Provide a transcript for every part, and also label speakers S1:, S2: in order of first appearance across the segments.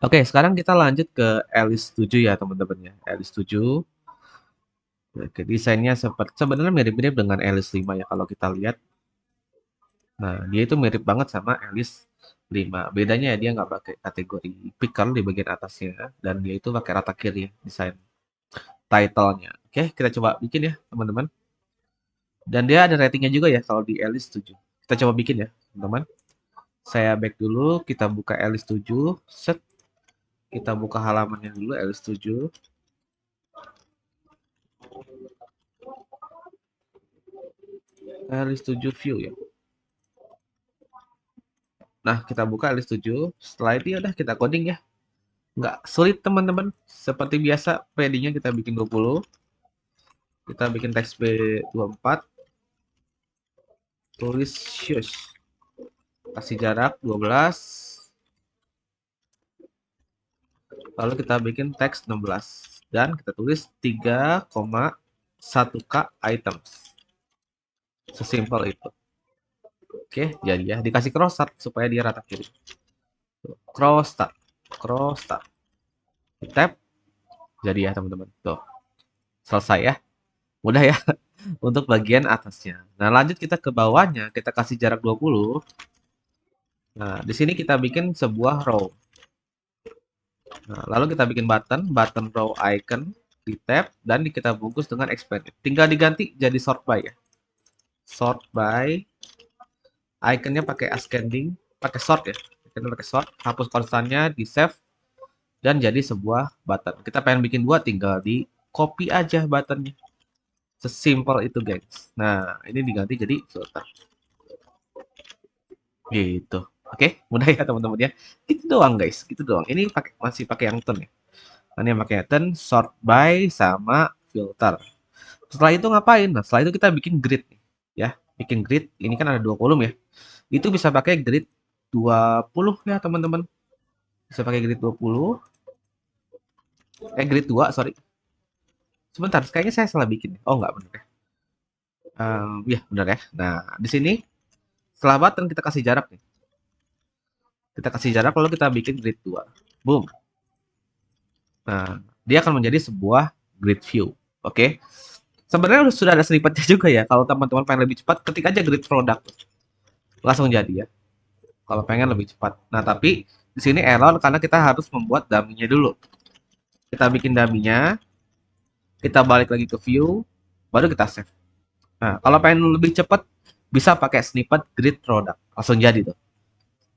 S1: Oke, sekarang kita lanjut ke Alice 7 ya teman-teman ya. Alice 7. Oke, desainnya sebenarnya mirip-mirip dengan Alice 5 ya kalau kita lihat. Nah, dia itu mirip banget sama Alice 5. Bedanya ya dia nggak pakai kategori picker di bagian atasnya dan dia itu pakai rata kiri ya, desain title-nya. Oke, kita coba bikin ya teman-teman. Dan dia ada ratingnya juga ya kalau di Alice 7. Kita coba bikin ya teman-teman. Saya back dulu, kita buka Alice 7, set. Kita buka halamannya dulu Alice 7. Alice 7 view ya. Nah, kita buka list 7. Setelah itu ya udah kita coding ya. Nggak sulit teman-teman. Seperti biasa, paddingnya kita bikin 20. Kita bikin teks B24. Tulis shush. Kasih jarak 12. Lalu kita bikin teks 16. Dan kita tulis 3,1K items. Sesimpel itu. Oke, jadi ya. Dikasih cross start supaya dia rata kiri. Cross start. Cross start. Di tab. Jadi ya teman-teman. Tuh. Selesai ya. Mudah ya. Untuk bagian atasnya. Nah, lanjut kita ke bawahnya, kita kasih jarak 20. Nah, di sini kita bikin sebuah row. Nah, lalu kita bikin button row icon di tab dan kita bungkus dengan expanded. Tinggal diganti jadi sort by ya. Sort by iconnya pakai ascending, pakai sort ya. Kita pakai sort, hapus konstannya, di save dan jadi sebuah button. Kita pengen bikin dua, tinggal di copy aja buttonnya. Sesimpel itu, guys. Nah, ini diganti jadi filter. Gitu. Oke, mudah ya teman-teman ya. Gitu doang guys, gitu doang. Ini masih pakai yang turn ya. Ini yang pakai turn, sort by sama filter. Setelah itu ngapain? Nah, setelah itu kita bikin grid nih, ya. Bikin grid. Ini kan ada dua kolom ya. Itu bisa pakai grid 20 ya teman-teman. Bisa pakai grid 20. Grid 2, sorry. Sebentar, kayaknya saya salah bikin. Oh, enggak benar ya. Ya, benar ya. Nah, di sini setelah button kita kasih jarak nih. Kita kasih jarak lalu kita bikin grid 2. Boom. Nah, dia akan menjadi sebuah grid view. Oke. Sebenarnya sudah ada snippetnya juga ya. Kalau teman-teman pengen lebih cepat, ketik aja grid product. Langsung jadi ya. Kalau pengen lebih cepat. Nah, tapi di sini error karena kita harus membuat dummy-nya dulu. Kita bikin dummy-nya, kita balik lagi ke view, baru kita save. Nah, kalau pengen lebih cepat, bisa pakai snippet grid product. Langsung jadi tuh.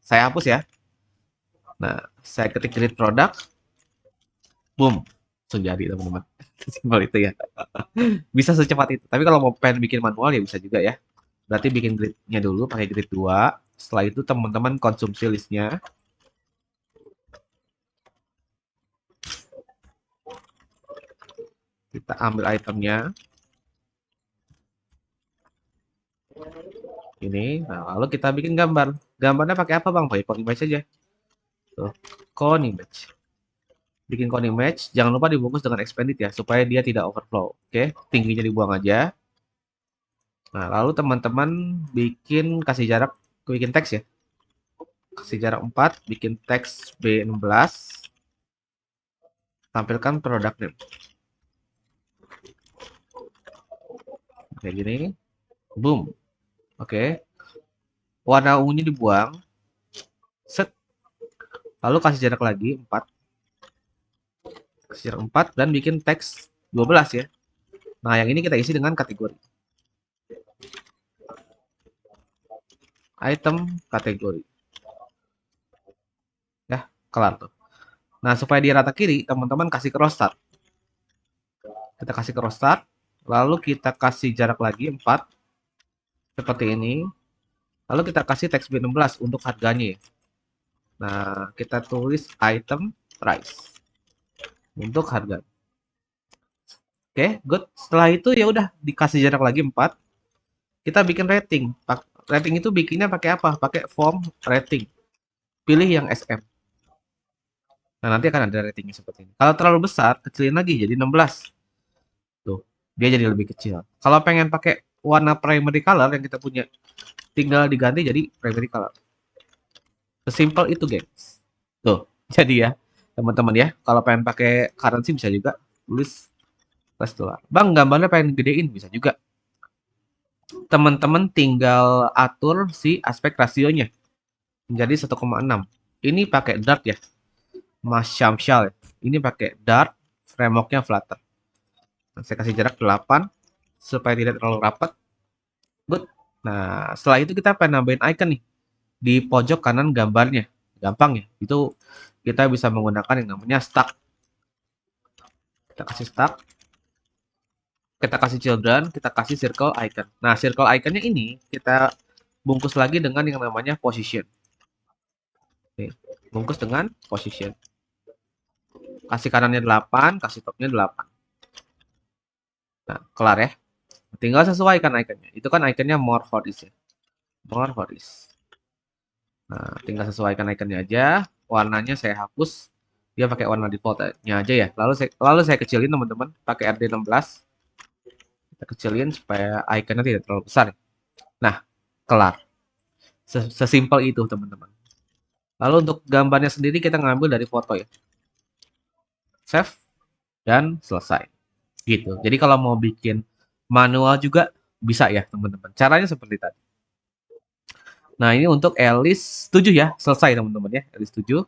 S1: Saya hapus ya. Nah, saya ketik grid product, boom. Langsung jadi teman-teman. Simpel itu ya. Bisa secepat itu. Tapi kalau mau pengen bikin manual ya bisa juga ya. Berarti bikin gridnya dulu pakai grid 2. Setelah itu teman-teman konsumsi listnya. Kita ambil itemnya. Ini. Nah, lalu kita bikin gambar. Gambarnya pakai apa bang? Pakai cone image aja. Tuh. Cone image. Bikin cone image. Jangan lupa dibungkus dengan expanded ya. Supaya dia tidak overflow. Oke. Tingginya dibuang aja. Nah, lalu teman-teman kasih jarak. Bikin teks ya. Kasih jarak 4. Bikin teks B16. Tampilkan product name. Kayak gini. Boom. Oke. Warna ungunya dibuang. Set. Lalu kasih jarak lagi 4. Kasih jarak 4 dan bikin teks 12 ya. Nah, yang ini kita isi dengan kategori. Item kategori. Ya, kelar tuh. Nah, supaya dia rata kiri, teman-teman kasih cross start. Kita kasih cross start. Lalu kita kasih jarak lagi 4. Seperti ini. Lalu kita kasih teks B16 untuk harganya. Nah, kita tulis item price. Untuk harga. Oke, good. Setelah itu ya udah dikasih jarak lagi 4. Kita bikin rating. Rating itu bikinnya pakai apa? Pakai form rating. Pilih yang SM. Nah, nanti akan ada ratingnya seperti ini. Kalau terlalu besar, kecilin lagi jadi 16. Tuh, dia jadi lebih kecil. Kalau pengen pakai warna primary color yang kita punya, tinggal diganti jadi primary color. Sesimpel itu, guys. Tuh, jadi ya. teman-teman ya. Kalau pengen pakai currency bisa juga tulis US dollar. Bang, gambarnya pengen gedein bisa juga. Teman-teman tinggal atur si aspek rasionya menjadi 1,6. Ini pakai Dart ya, Mas Syamsyal ya. Ini pakai Dart, frameworknya Flutter. Nah, saya kasih jarak 8 supaya tidak terlalu rapat. Good. Nah, setelah itu kita pengen nambahin icon nih di pojok kanan gambarnya. Gampang ya. Itu kita bisa menggunakan yang namanya stack. Kita kasih stack, kita kasih children, kita kasih circle icon. Nah, circle iconnya ini kita bungkus lagi dengan yang namanya position. Oke, bungkus dengan position. Kasih kanannya 8, kasih topnya 8. Nah, kelar ya. Tinggal sesuaikan iconnya. Itu kan iconnya more for this ya. More for this. Nah, tinggal sesuaikan iconnya aja. Warnanya saya hapus. Dia pakai warna defaultnya aja ya. Lalu saya kecilin teman-teman. Pakai RD16. Kita kecilin supaya iconnya tidak terlalu besar. Nah, kelar. Sesimpel itu teman-teman. Lalu untuk gambarnya sendiri kita ngambil dari foto ya. Save. Dan selesai. Gitu. Jadi kalau mau bikin manual juga bisa ya teman-teman. Caranya seperti tadi. Nah, ini untuk Alice 7 ya. Selesai teman-teman ya. Alice 7.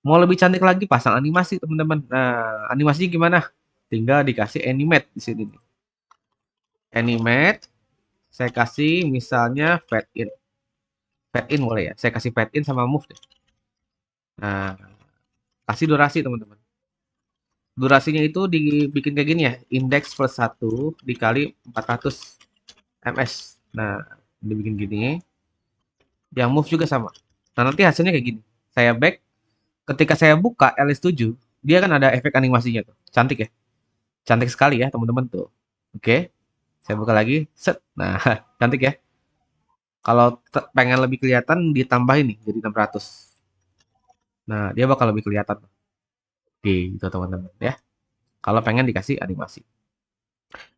S1: Mau lebih cantik lagi pasang animasi teman-teman. Nah, animasinya gimana? Tinggal dikasih animate di sini nih. Animate. Saya kasih misalnya fade in. Fade in boleh ya. Saya kasih fade in sama move deh. Nah, kasih durasi teman-teman. Durasinya itu dibikin kayak gini ya. Index plus 1 dikali 400 ms. Nah, dibikin gini. Yang move juga sama. Nah, nanti hasilnya kayak gini. Saya back. Ketika saya buka LS7, dia kan ada efek animasinya tuh. Cantik ya. Cantik sekali ya, teman-teman tuh. Oke. Saya buka lagi. Set. Nah, cantik ya. Kalau pengen lebih kelihatan ditambahin nih jadi 600. Nah, dia bakal lebih kelihatan. Oke, gitu teman-teman ya. Kalau pengen dikasih animasi.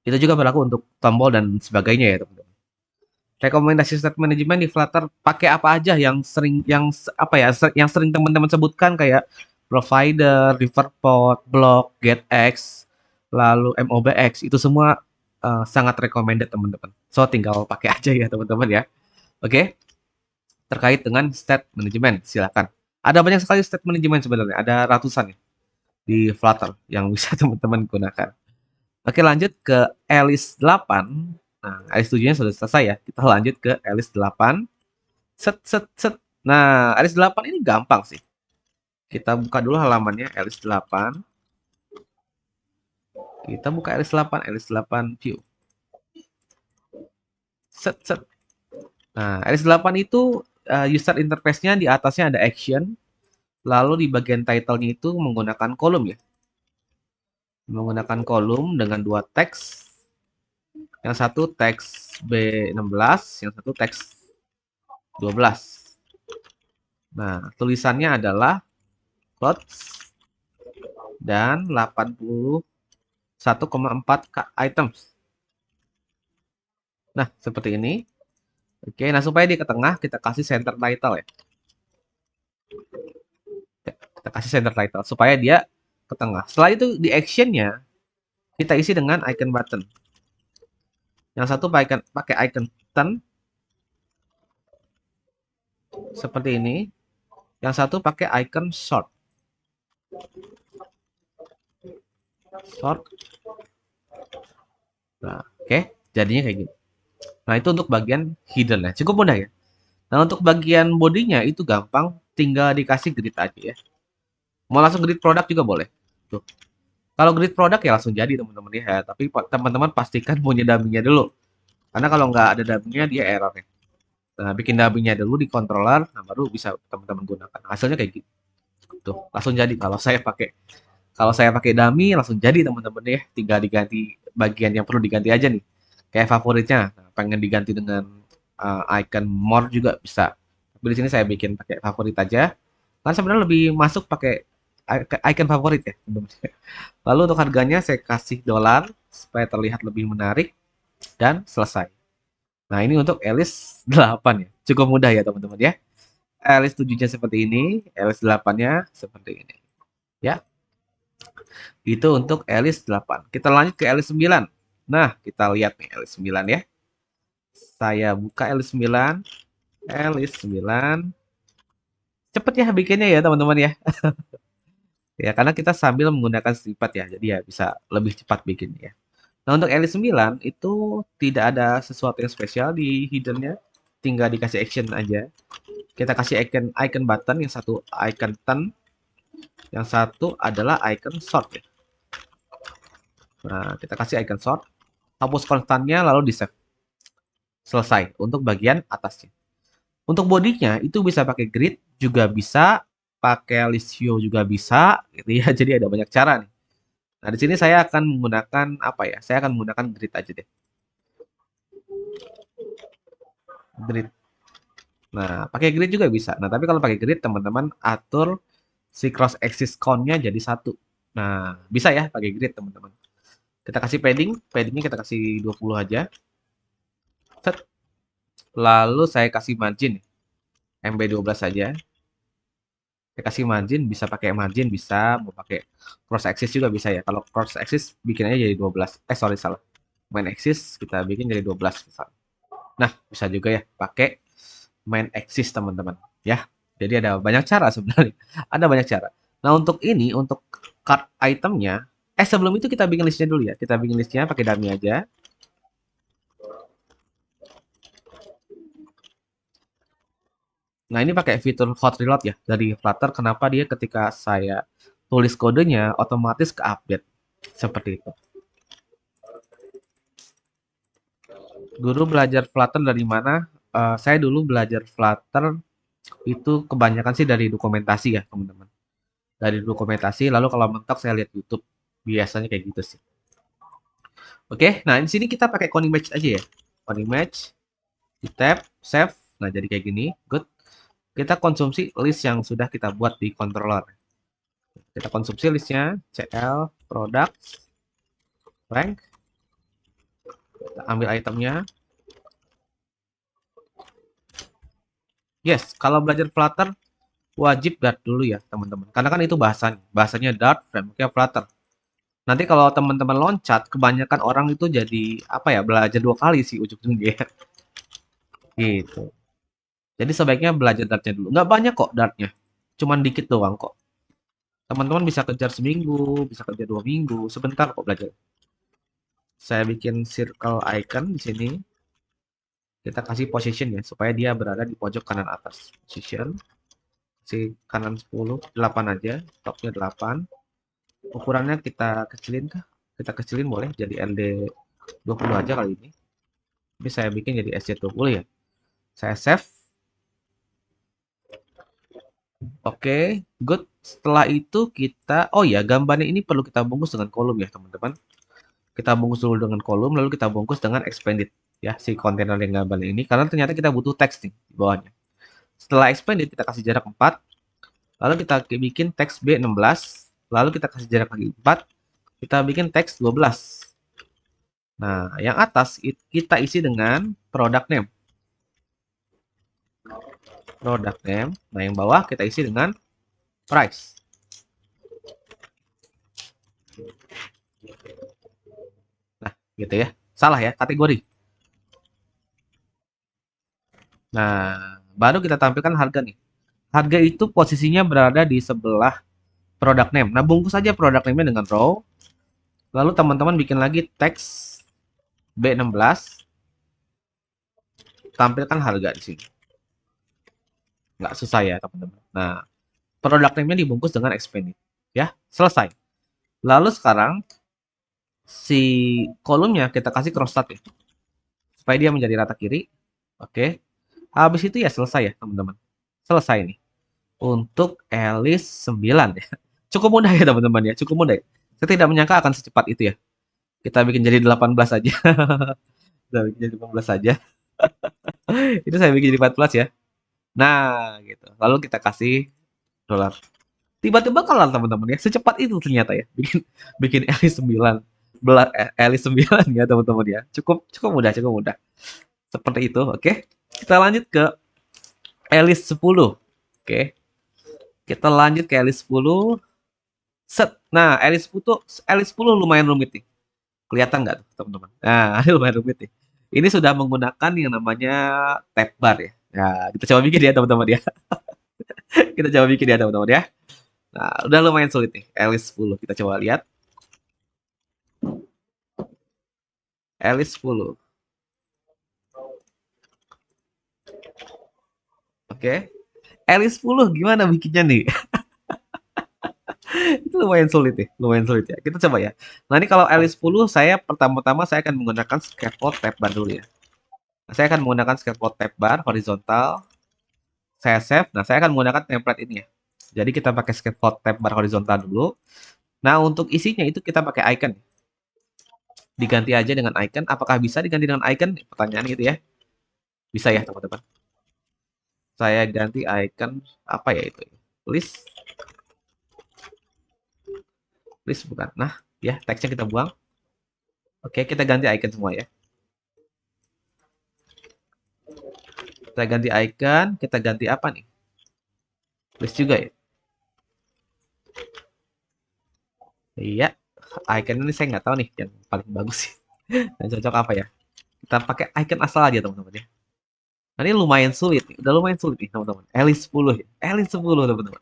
S1: Itu juga berlaku untuk tombol dan sebagainya ya, teman-teman. Rekomendasi state management di Flutter pakai apa aja yang sering apa ya yang sering teman-teman sebutkan kayak provider, riverpod, block, getx, lalu mobx itu semua sangat recommended teman-teman. So tinggal pakai aja ya teman-teman ya. Oke, terkait dengan state management silakan. Ada banyak sekali state management sebenarnya, ada ratusan ya di Flutter yang bisa teman-teman gunakan. Oke, lanjut ke Alice 8. Nah, Alice 7-nya sudah selesai ya. Kita lanjut ke Alice 8. Set, set, set. Nah, Alice 8 ini gampang sih. Kita buka dulu halamannya Alice 8. Kita buka Alice 8, Alice 8 view. Set, set. Nah, Alice 8 itu user interface-nya di atasnya ada action. Lalu di bagian title-nya itu menggunakan kolom ya. Menggunakan kolom dengan dua teks. Yang satu teks B16, yang satu teks 12. Nah, tulisannya adalah plots dan 81,4 items. Nah, seperti ini. Oke, nah supaya dia ke tengah, kita kasih center title ya. Kita kasih center title supaya dia ke tengah. Setelah itu di actionnya kita isi dengan icon button. Yang satu pakai icon turn seperti ini. Yang satu pakai icon short. Short. Nah, oke, jadinya kayak gini. Nah, itu untuk bagian hidden ya. Cukup mudah ya. Nah, untuk bagian bodinya itu gampang, tinggal dikasih grid aja ya. Mau langsung grid produk juga boleh. Tuh. Kalau grid produk ya langsung jadi teman-teman ya. Tapi teman-teman pastikan punya dummy-nya dulu. Karena kalau nggak ada dummy-nya dia error ya. Nah, bikin dummy-nya dulu di controller, nah baru bisa teman-teman gunakan. Hasilnya kayak gitu. Tuh, langsung jadi kalau saya pakai dummy langsung jadi teman-teman ya. Tinggal diganti bagian yang perlu diganti aja nih. Kayak favoritnya. Nah, pengen diganti dengan icon more juga bisa. Tapi di sini saya bikin pakai favorit aja. Kan sebenarnya lebih masuk pakai icon favorit ya, teman-teman. Lalu untuk harganya saya kasih dolar supaya terlihat lebih menarik dan selesai. Nah, ini untuk Alice 8 ya. Cukup mudah ya, teman-teman ya. Alice 7-nya seperti ini, Alice 8-nya seperti ini. Ya, itu untuk Elis 8. Kita lanjut ke Elis 9. Nah, kita lihat nih Elis 9 ya. Saya buka Elis 9. Elis 9. Cepet ya bikinnya ya teman-teman ya. Ya, karena kita sambil menggunakan sifat ya. Jadi ya bisa lebih cepat bikinnya. Nah, untuk Elis 9 itu tidak ada sesuatu yang spesial di hiddennya. Tinggal dikasih action aja. Kita kasih icon button, yang satu icon turn, yang satu adalah icon sort ya. Nah, kita kasih icon sort, hapus konstannya lalu di save. Selesai untuk bagian atasnya. Untuk bodinya itu bisa pakai grid, juga bisa pakai list view, juga bisa gitu ya. Jadi ada banyak cara nih. Nah, di sini saya akan menggunakan apa ya? Saya akan menggunakan grid aja deh. Grid. Nah, pakai grid juga bisa. Nah, tapi kalau pakai grid teman-teman atur si cross axis count-nya jadi satu. Nah, bisa ya pakai grid teman-teman. Kita kasih padding, paddingnya kita kasih 20 aja. Set. Lalu saya kasih margin, MB12 saja. Saya kasih margin, bisa pakai margin, bisa mau pakai cross axis juga bisa ya. Kalau cross axis bikin aja jadi 12. Sorry salah. Main axis kita bikin jadi 12 misalnya. Nah, bisa juga ya pakai main axis teman-teman ya. Jadi ada banyak cara sebenarnya. Ada banyak cara. Nah, untuk ini untuk card itemnya, sebelum itu kita bikin listnya dulu ya. Kita bikin listnya pakai dummy aja. Nah, ini pakai fitur hot reload ya dari Flutter. Kenapa dia ketika saya tulis kodenya otomatis ke-update seperti itu. Guru belajar Flutter dari mana? Saya dulu belajar Flutter itu kebanyakan sih dari dokumentasi ya, teman-teman. Dari dokumentasi, lalu kalau mentok saya lihat YouTube. Biasanya kayak gitu sih. Oke, nah di sini kita pakai cone image aja ya. Cone image, di tab, save. Nah, jadi kayak gini. Good. Kita konsumsi list yang sudah kita buat di controller. Kita konsumsi listnya, CL, product, rank. Kita ambil itemnya. Yes, kalau belajar Flutter, wajib Dart dulu ya, teman-teman. Karena kan itu bahasanya. Bahasanya Dart, frameworknya Flutter. Nanti kalau teman-teman loncat, kebanyakan orang itu jadi, apa ya, belajar dua kali sih ujung-ujungnya. Gitu. Jadi sebaiknya belajar Dartnya dulu. Nggak banyak kok Dartnya. Cuman dikit doang kok. Teman-teman bisa kejar seminggu, bisa kejar 2 minggu. Sebentar kok belajar. Saya bikin circle icon di sini. Kita kasih position ya, supaya dia berada di pojok kanan atas. Position. Si kanan 10, 8 aja. Topnya 8. Ukurannya kita kecilin kah? Kita kecilin boleh. Jadi LD 20 aja kali ini. Tapi saya bikin jadi SC20 ya. Saya save. Oke, good. Setelah itu kita, oh ya, gambarnya ini perlu kita bungkus dengan kolom ya, teman-teman. Kita bungkus dulu dengan kolom, lalu kita bungkus dengan expanded ya, si kontainer yang gambar ini, karena ternyata kita butuh teks nih di bawahnya. Setelah expanded, kita kasih jarak 4, lalu kita bikin teks B16, lalu kita kasih jarak lagi 4, kita bikin teks 12. Nah, yang atas kita isi dengan product name. Product name. Nah, yang bawah kita isi dengan price. Nah, gitu ya. Salah ya, kategori. Nah, baru kita tampilkan harga nih. Harga itu posisinya berada di sebelah product name. Nah, bungkus aja product name-nya dengan row. Lalu teman-teman bikin lagi teks B16. Tampilkan harga di sini. Nggak susah ya, teman-teman. Nah, product name-nya dibungkus dengan expanded. Ya, selesai. Lalu sekarang, si kolomnya kita kasih cross tab ya. Supaya dia menjadi rata kiri. Oke. Habis itu ya selesai ya, teman-teman. Selesai nih. Untuk Elis 9 ya. Cukup mudah ya, teman-teman ya. Cukup mudah ya. Saya tidak menyangka akan secepat itu ya. Kita bikin jadi 18 aja. Kita bikin jadi 18 saja. Itu saya bikin jadi 14 ya. Nah, gitu. Lalu kita kasih dolar. Tiba-tiba kelar teman-teman ya. Secepat itu ternyata ya. Bikin bikin Elis 9. Elis 9 ya, teman-teman ya. Cukup cukup mudah, cukup mudah. Seperti itu, oke. Kita lanjut ke Elis 10. Oke. Kita lanjut ke Elis 10. Set. Nah, L10 lumayan rumit nih. Kelihatan nggak tuh, teman-teman? Nah, ini lumayan rumit nih. Ini sudah menggunakan yang namanya tab bar ya. Nah, kita coba bikin ya, teman-teman ya. Kita coba bikin ya, teman-teman ya. Nah, udah lumayan sulit nih. L10. Kita coba lihat. L10. Oke. L10 gimana bikinnya nih? Itu lumayan sulit nih, lumayan sulit ya. Kita coba ya. Nah, ini kalau L10 saya pertama-tama saya akan menggunakan scaffold tab bar dulu ya. Nah, saya akan menggunakan scaffold tab bar horizontal. Saya save. Nah, saya akan menggunakan template ini ya. Jadi kita pakai scaffold tab bar horizontal dulu. Nah, untuk isinya itu kita pakai icon. Diganti aja dengan icon. Apakah bisa diganti dengan icon? Pertanyaan itu ya. Bisa ya, teman-teman. Saya ganti icon apa ya itu? List, list bukan. Nah, ya teksnya kita buang. Oke, kita ganti icon semua ya. Kita ganti icon, kita ganti apa nih? List juga ya. Iya, icon ini saya nggak tahu nih yang paling bagus sih. Dan cocok apa ya? Kita pakai icon asal aja teman-teman ya. Nah, ini lumayan sulit nih. Udah lumayan sulit nih teman-teman. Elis 10 ya. Elis 10 teman-teman.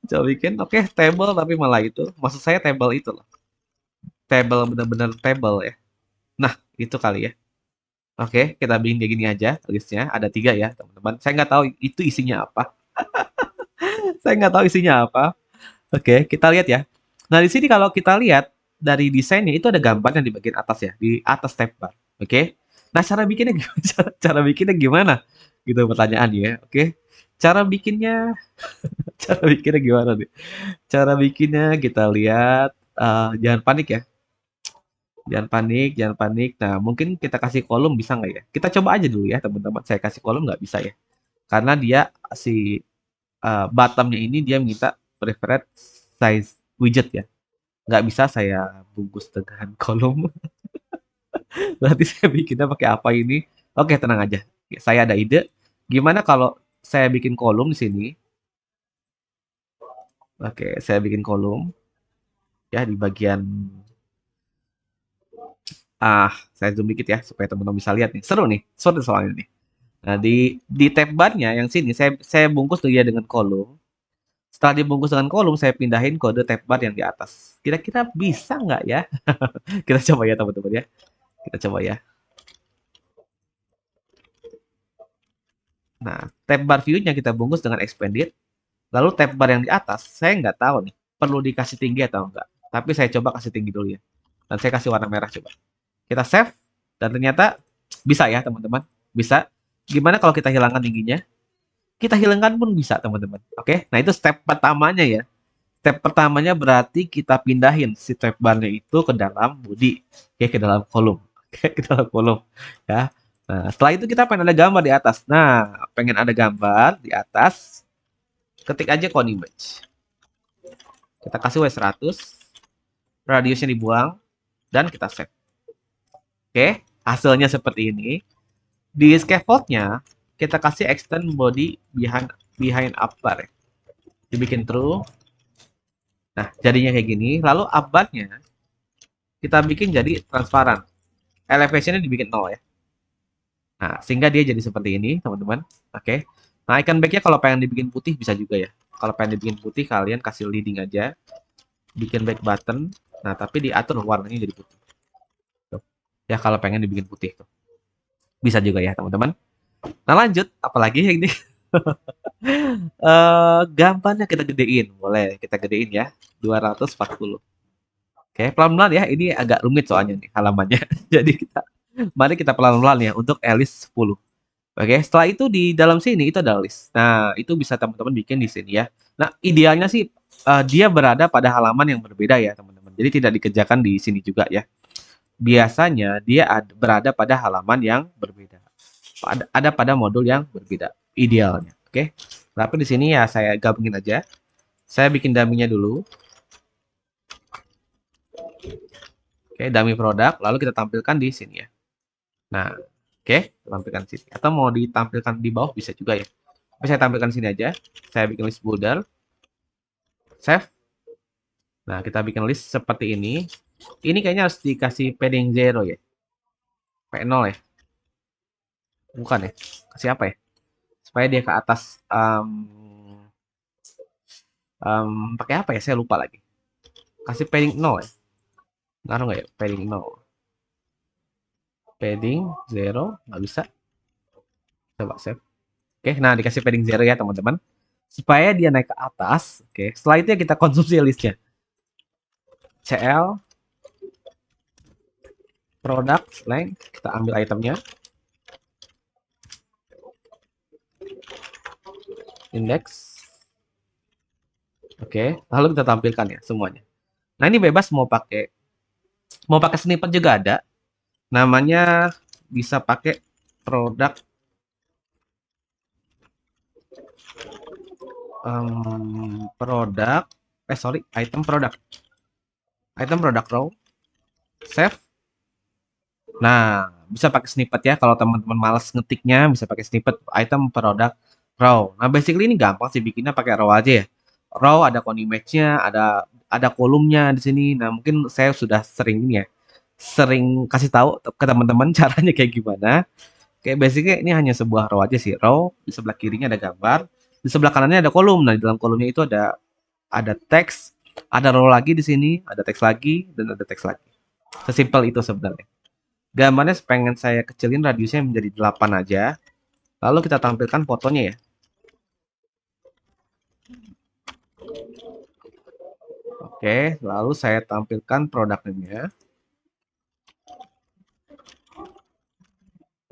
S1: Coba bikin. Oke, table tapi malah itu. Maksud saya table itu loh. Table bener-bener table ya. Nah, itu kali ya. Oke, kita bikin kayak gini aja listnya. Ada 3 ya teman-teman. Saya nggak tahu itu isinya apa. Saya nggak tahu isinya apa. Oke, kita lihat ya. Nah, di sini kalau kita lihat dari desainnya itu ada gambar yang di bagian atas ya, di atas tab bar. Oke. Nah, cara bikinnya gimana? Cara bikinnya gimana? Gitu pertanyaannya ya. Oke. Cara bikinnya, cara bikinnya gimana nih? Cara bikinnya kita lihat, jangan panik ya. Jangan panik, jangan panik. Nah, mungkin kita kasih kolom bisa nggak ya? Kita coba aja dulu ya, teman-teman. Saya kasih kolom nggak bisa ya. Karena dia si bottomnya ini dia minta preferred size widget ya. Nggak bisa saya bungkus dengan kolom. Berarti saya bikinnya pakai apa ini? Oke, tenang aja. Saya ada ide. Gimana kalau saya bikin kolom di sini? Oke, saya bikin kolom ya di bagian saya zoom dikit ya supaya teman-teman bisa lihat nih. Seru nih, seru soalnya nih. Nah, di tab barnya yang sini saya bungkus dia dengan kolom. Setelah dibungkus dengan kolom, saya pindahin kode tab bar yang di atas. Kira-kira bisa nggak ya? Kita coba ya teman-teman ya. Kita coba ya. Nah, tab bar view-nya kita bungkus dengan expanded. Lalu tab bar yang di atas, saya nggak tahu nih, perlu dikasih tinggi atau enggak. Tapi saya coba kasih tinggi dulu ya. Dan saya kasih warna merah coba. Kita save, dan ternyata bisa ya teman-teman. Bisa. Gimana kalau kita hilangkan tingginya? Kita hilangkan pun bisa teman-teman. Oke, nah itu step pertamanya ya. Step pertamanya berarti kita pindahin si tab barnya itu ke dalam body. Oke, ke dalam kolom. Oke, ke dalam kolom. Ya. Nah, setelah itu kita pengen ada gambar di atas. Nah, pengen ada gambar di atas, ketik aja cone image. Kita kasih W100, radiusnya dibuang, dan kita save. Oke, hasilnya seperti ini. Di scaffoldnya, kita kasih extend body behind up bar. Ya. Dibikin true. Nah, jadinya kayak gini. Lalu up barnya kita bikin jadi transparan. Elevationnya dibikin 0 ya. Nah, sehingga dia jadi seperti ini, teman-teman. Oke. Nah, icon backnya kalau pengen dibikin putih bisa juga ya. Kalau pengen dibikin putih, kalian kasih leading aja. Bikin back button. Nah, tapi diatur warnanya jadi putih. Tuh. Ya, kalau pengen dibikin putih tuh. Bisa juga ya, teman-teman. Nah, lanjut. Apalagi ini gambarnya kita gedein. Boleh kita gedein ya. 240. Oke, pelan-pelan ya. Ini agak rumit soalnya nih halamannya. Jadi mari kita pelan-pelan ya untuk Alice 10. Oke, setelah itu di dalam sini itu ada list. Nah, itu bisa teman-teman bikin di sini ya. Nah, idealnya sih dia berada pada halaman yang berbeda ya, teman-teman. Jadi tidak dikerjakan di sini juga ya. Biasanya dia berada pada halaman yang berbeda. Ada pada modul yang berbeda idealnya. Oke. Tapi di sini ya saya gabungin aja. Saya bikin dummy-nya dulu. Oke, dummy produk lalu kita tampilkan di sini ya. Nah, oke, tampilkan di sini. Atau mau ditampilkan di bawah bisa juga ya. Tapi saya tampilkan di sini aja. Saya bikin list builder. Save. Nah, kita bikin list seperti ini. Ini kayaknya harus dikasih padding 0 ya. P0 ya. Bukan ya. Kasih apa ya? Supaya dia ke atas. Pakai apa ya? Saya lupa lagi. Kasih padding 0 ya. Ngaruh nggak ya? Padding 0. Padding 0. Nggak bisa. Coba save. Oke, nah dikasih padding 0 ya teman-teman. Supaya dia naik ke atas. Oke, setelah itu ya kita konsumsi listnya. CL product length, kita ambil itemnya, index. Oke, lalu kita tampilkan ya semuanya. Nah, ini bebas mau pakai snippet juga ada. Namanya bisa pakai produk produk sorry, item product. Item product row. Save. Nah, bisa pakai snippet ya kalau teman-teman males ngetiknya, bisa pakai snippet item product row. Nah, basically ini gampang sih bikinnya pakai row aja ya. Row ada count image-nya, ada kolomnya di sini. Nah, mungkin saya sudah sering ini ya, sering kasih tahu ke teman-teman caranya kayak gimana. Kayak basicnya ini hanya sebuah row aja sih. Row di sebelah kirinya ada gambar, di sebelah kanannya ada kolom. Nah, di dalam kolomnya itu ada teks, ada row lagi di sini, ada teks lagi dan ada teks lagi. Sesimpel itu sebenarnya. Gambarnya pengen saya kecilin radiusnya menjadi 8 aja. Lalu kita tampilkan fotonya ya. Oke, lalu saya tampilkan produknya.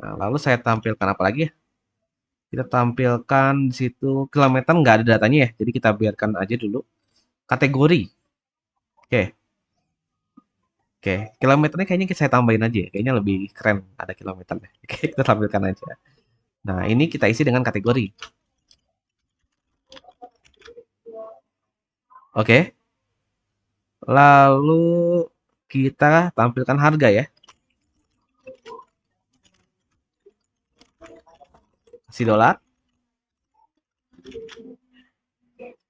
S1: Nah, lalu saya tampilkan apa lagi ya? Kita tampilkan di situ kilometer nggak ada datanya ya. Jadi kita biarkan aja dulu. Kategori. Oke. Oke, kilometernya kayaknya saya tambahin aja ya. Kayaknya lebih keren ada kilometernya. Oke, kita tampilkan aja. Nah, ini kita isi dengan kategori. Oke. Lalu kita tampilkan harga ya. Kasih dolar.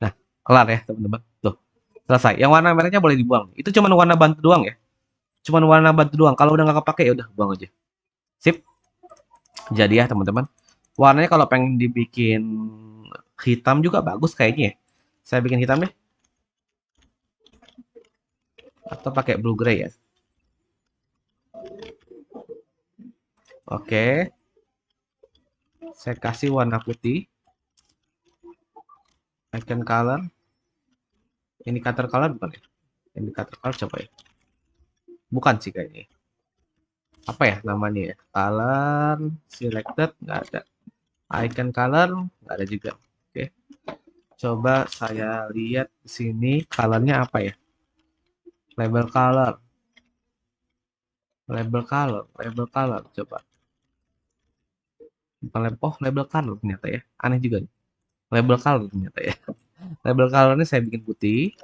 S1: Nah, kelar ya teman-teman. Tuh, selesai. Yang warna merahnya boleh dibuang. Itu cuma warna bantu doang ya. Cuma warna bantu doang. Kalau udah nggak kepake ya udah buang aja. Sip. Jadi ya teman-teman. Warnanya kalau pengen dibikin hitam juga bagus kayaknya ya. Saya bikin hitam deh. Atau pakai blue gray ya. Oke. Saya kasih warna putih. Icon color. Indikator color bukan ya? Indikator color coba ya. Bukan sih kayaknya. Apa ya namanya ya? Color selected nggak ada. Icon color nggak ada juga. Oke. Coba saya lihat di sini colornya apa ya? Label color. Label color. Label color. Coba. Bukan label, oh label color ternyata ya. Aneh juga nih. Label color ternyata ya. Label colornya saya bikin putih.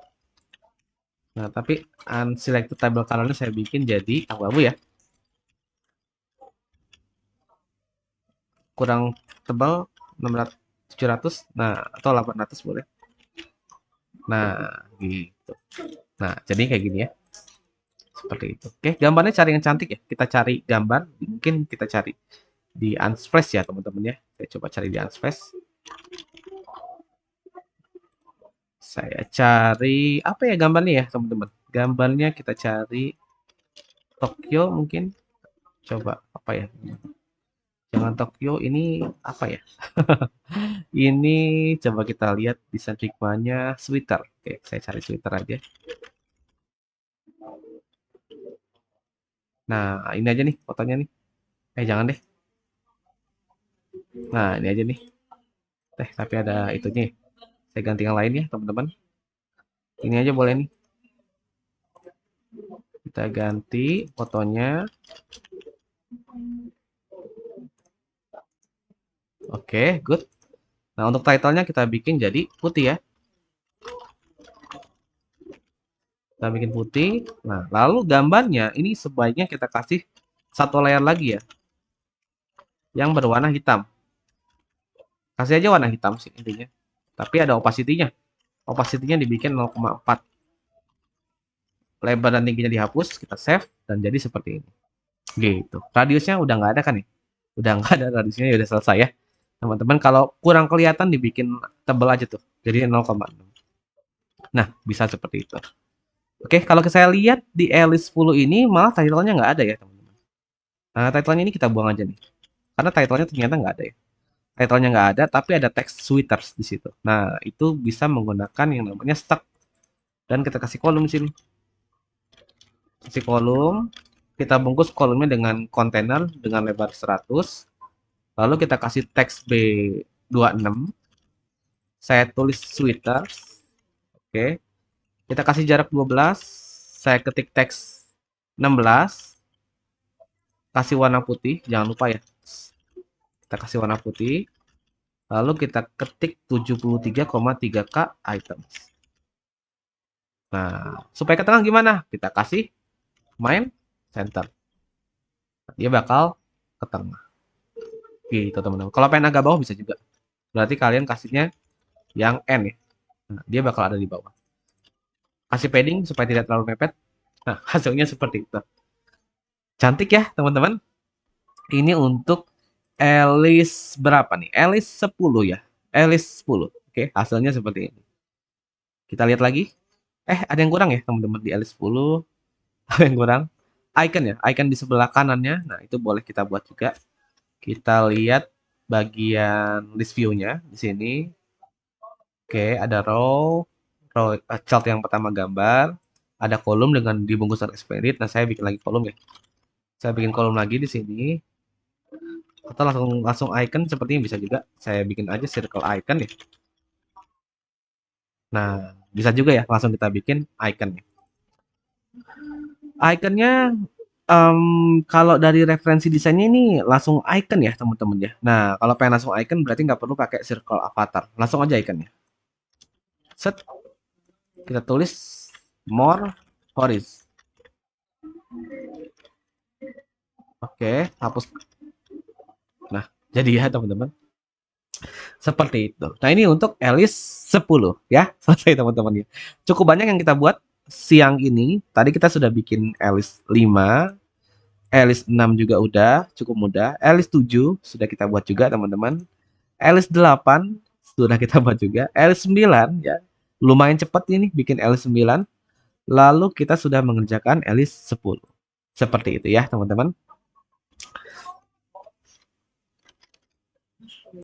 S1: Nah, tapi unselected label colornya saya bikin jadi abu-abu ya. Kurang tebal 600 700. Nah, atau 800 boleh. Nah, gitu. Nah, jadi kayak gini ya. Seperti itu. Oke, gambarnya cari yang cantik ya. Kita cari gambar, mungkin kita cari di Unsplash ya, teman-teman ya. Saya coba cari di Unsplash. Saya cari apa ya gambarnya ya, teman-teman? Gambarnya kita cari Tokyo mungkin. Coba apa ya? Jangan Tokyo, ini apa ya? Ini coba kita lihat desain Figma-nya sweater. Oke, saya cari sweater aja. Nah, ini aja nih fotonya nih. Jangan deh. Nah, ini aja nih. Tapi ada itunya ya. Saya ganti yang lain ya, teman-teman. Ini aja boleh nih. Kita ganti fotonya. Oke, good. Nah, untuk title-nya kita bikin jadi putih ya. Kita bikin putih. Nah, lalu gambarnya ini sebaiknya kita kasih satu layer lagi ya. Yang berwarna hitam. Kasih aja warna hitam sih intinya. Tapi ada opacity-nya. opacity-nya dibikin 0,4. Lebar dan tingginya dihapus, kita save, dan jadi seperti ini. Gitu. Radiusnya udah nggak ada kan nih? Udah nggak ada radiusnya, ya udah selesai ya. Teman-teman, kalau kurang kelihatan dibikin tebel aja tuh. Jadi 0,6. Nah, bisa seperti itu. Oke, kalau saya lihat di Alice 10 ini malah title-nya nggak ada ya, teman-teman. Nah, title-nya ini kita buang aja nih. Karena title-nya ternyata nggak ada ya. Title-nya nggak ada, tapi ada text sweaters di situ. Nah, itu bisa menggunakan yang namanya stack. Dan kita kasih kolom di sini. Kasih kolom, kita bungkus kolomnya dengan kontainer dengan lebar 100. Lalu kita kasih teks B26. Saya tulis sweaters. Oke. Kita kasih jarak 12. Saya ketik teks 16. Kasih warna putih, jangan lupa ya. Kita kasih warna putih. Lalu kita ketik 73,3K items. Nah, supaya ke tengah gimana? Kita kasih main center. Dia bakal ke tengah. Gitu teman-teman. Kalau pengen agak bawah bisa juga. Berarti kalian kasihnya yang N ya. Nah, dia bakal ada di bawah. Kasih padding supaya tidak terlalu mepet. Nah, hasilnya seperti itu. Cantik ya teman-teman. Ini untuk Alice berapa nih? Alice 10 ya. Alice 10. Oke, hasilnya seperti ini. Kita lihat lagi. Ada yang kurang ya teman-teman di Alice 10. Ada yang kurang. Icon ya, icon di sebelah kanannya. Nah, itu boleh kita buat juga. Kita lihat bagian list view-nya di sini. Oke, ada row chart yang pertama gambar, ada kolom dengan dibungkus dengan expanded. Nah, saya bikin lagi kolom ya. Saya bikin kolom lagi di sini. Atau langsung icon seperti ini bisa juga. Saya bikin aja circle icon ya. Nah, bisa juga ya langsung kita bikin iconnya. Iconnya kalau dari referensi desainnya ini langsung icon ya teman-teman ya. Nah, kalau pengen langsung icon berarti nggak perlu pakai circle avatar. Langsung aja iconnya. Set. Kita tulis more horizon. Oke, hapus. Nah, jadi ya teman-teman. Seperti itu. Nah, ini untuk Alice 10 ya. Selesai teman-teman ya. Cukup banyak yang kita buat siang ini. Tadi kita sudah bikin Alice 5, Alice 6 juga udah, cukup mudah. Alice 7 sudah kita buat juga teman-teman. Alice 8 sudah kita buat juga. Alice 9 ya. Lumayan cepat ini bikin Alice 9. Lalu kita sudah mengerjakan Alice 10. Seperti itu ya teman-teman.